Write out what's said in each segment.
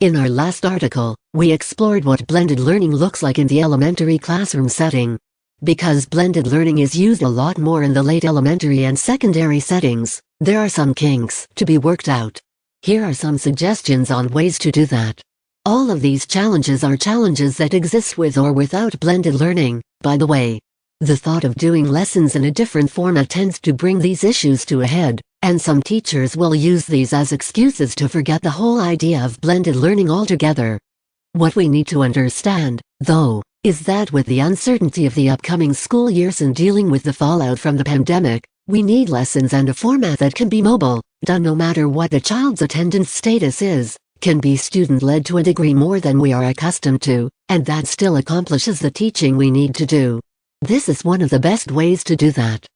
In our last article, we explored what blended learning looks like in the elementary classroom setting. Because blended learning is used a lot more in the late elementary and secondary settings, there are some kinks to be worked out. Here are some suggestions on ways to do that. All of these challenges are challenges that exist with or without blended learning, by the way. The thought of doing lessons in a different format tends to bring these issues to a head, and some teachers will use these as excuses to forget the whole idea of blended learning altogether. What we need to understand, though, is that with the uncertainty of the upcoming school years and dealing with the fallout from the pandemic, we need lessons and a format that can be mobile, done no matter what the child's attendance status is, can be student-led to a degree more than we are accustomed to, and that still accomplishes the teaching we need to do. This is one of the best ways to do that.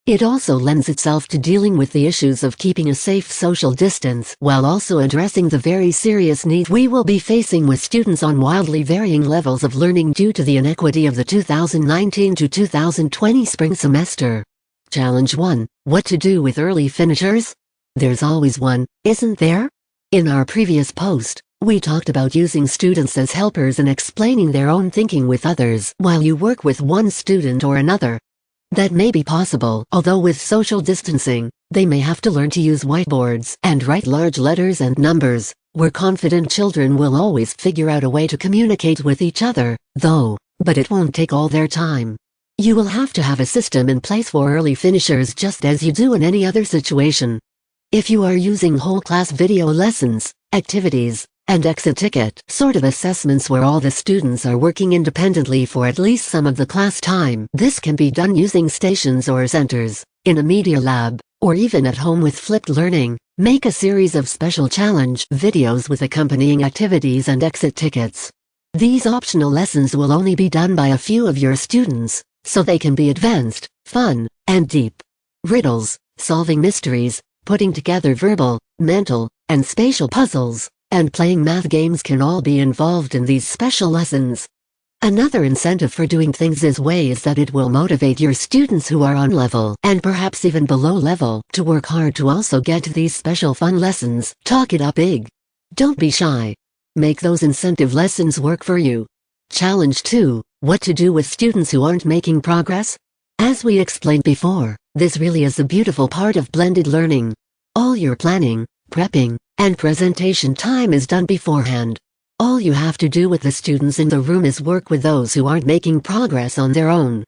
It also lends itself to dealing with the issues of keeping a safe social distance while also addressing the very serious needs we will be facing with students on wildly varying levels of learning due to the inequity of the 2019 to 2020 spring semester. Challenge 1. What to do with early finishers? There's always one, isn't there? In our previous post, we talked about using students as helpers and explaining their own thinking with others while you work with one student or another. That may be possible, although with social distancing, they may have to learn to use whiteboards and write large letters and numbers. We're confident children will always figure out a way to communicate with each other, though, but it won't take all their time. You will have to have a system in place for early finishers just as you do in any other situation. If you are using whole class video lessons, activities, and exit ticket sort of assessments where all the students are working independently for at least some of the class time, this can be done using stations or centers, in a media lab, or even at home with flipped learning. Make a series of special challenge videos with accompanying activities and exit tickets. These optional lessons will only be done by a few of your students, so they can be advanced, fun, and deep. Riddles, solving mysteries, putting together verbal, mental, and spatial puzzles, and playing math games can all be involved in these special lessons. Another incentive for doing things this way is that it will motivate your students who are on level and perhaps even below level to work hard to also get to these special fun lessons. Talk it up big. Don't be shy. Make those incentive lessons work for you. Challenge 2. What to do with students who aren't making progress? As we explained before, this really is the beautiful part of blended learning. All your planning, prepping, and presentation time is done beforehand. All you have to do with the students in the room is work with those who aren't making progress on their own.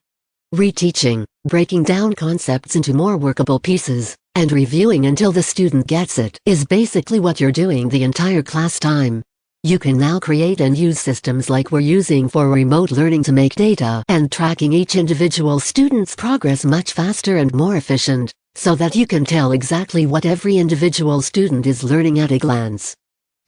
Reteaching, breaking down concepts into more workable pieces, and reviewing until the student gets it is basically what you're doing the entire class time. You can now create and use systems like we're using for remote learning to make data and tracking each individual student's progress much faster and more efficient, so that you can tell exactly what every individual student is learning at a glance.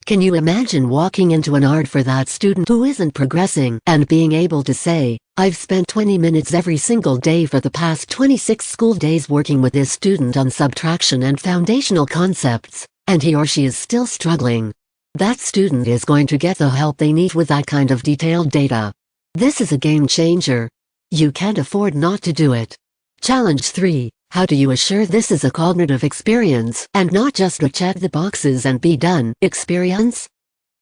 Can you imagine walking into an art for that student who isn't progressing and being able to say, "I've spent 20 minutes every single day for the past 26 school days working with this student on subtraction and foundational concepts, and he or she is still struggling." That student is going to get the help they need with that kind of detailed data. This is a game changer. You can't afford not to do it. Challenge 3. How do you assure this is a cognitive experience and not just a check the boxes and be done experience?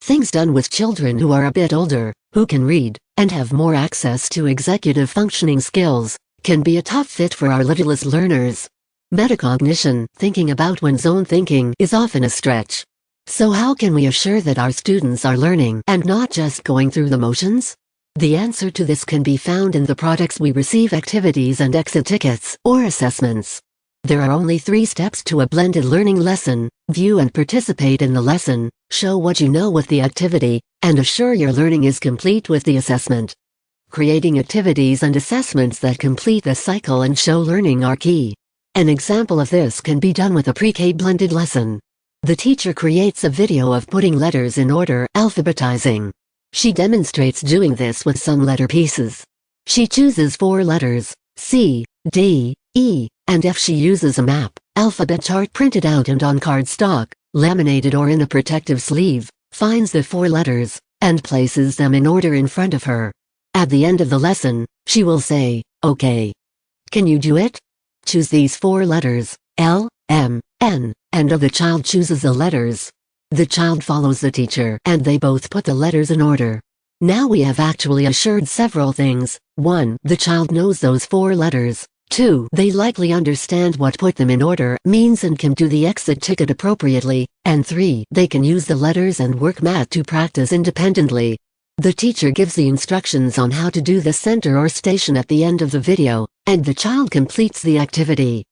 Things done with children who are a bit older, who can read, and have more access to executive functioning skills, can be a tough fit for our littlest learners. Metacognition, thinking about one's own thinking, is often a stretch. So how can we assure that our students are learning and not just going through the motions? The answer to this can be found in the products we receive: activities and exit tickets, or assessments. There are only 3 steps to a blended learning lesson: view and participate in the lesson, show what you know with the activity, and assure your learning is complete with the assessment. Creating activities and assessments that complete the cycle and show learning are key. An example of this can be done with a pre-K blended lesson. The teacher creates a video of putting letters in order, alphabetizing. She demonstrates doing this with some letter pieces. She chooses 4 letters, C, D, E, and F. She uses a map, alphabet chart printed out and on cardstock, laminated or in a protective sleeve, finds the 4 letters, and places them in order in front of her. At the end of the lesson, she will say, "Okay. Can you do it? Choose these 4 letters, L, M, N," and the child chooses the letters. The child follows the teacher and they both put the letters in order. Now we have actually assured several things. 1. The child knows those 4 letters. 2. They likely understand what put them in order means and can do the exit ticket appropriately. And 3. They can use the letters and work math to practice independently. The teacher gives the instructions on how to do the center or station at the end of the video, and the child completes the activity.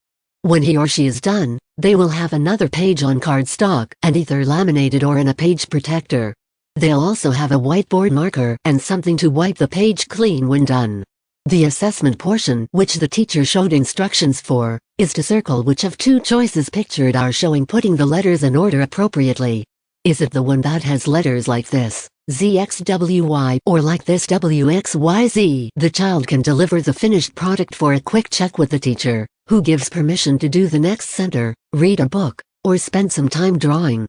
When he or she is done, they will have another page on cardstock and either laminated or in a page protector. They'll also have a whiteboard marker and something to wipe the page clean when done. The assessment portion, which the teacher showed instructions for, is to circle which of 2 choices pictured are showing putting the letters in order appropriately. Is it the one that has letters like this, ZXWY, or like this, WXYZ? The child can deliver the finished product for a quick check with the teacher, who gives permission to do the next center, read a book, or spend some time drawing.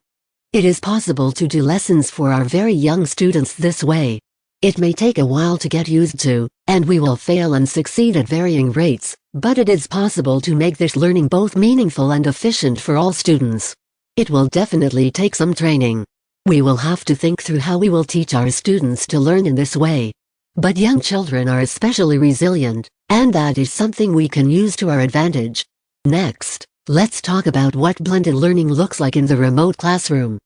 It is possible to do lessons for our very young students this way. It may take a while to get used to, and we will fail and succeed at varying rates, but it is possible to make this learning both meaningful and efficient for all students. It will definitely take some training. We will have to think through how we will teach our students to learn in this way. But young children are especially resilient, and that is something we can use to our advantage. Next, let's talk about what blended learning looks like in the remote classroom.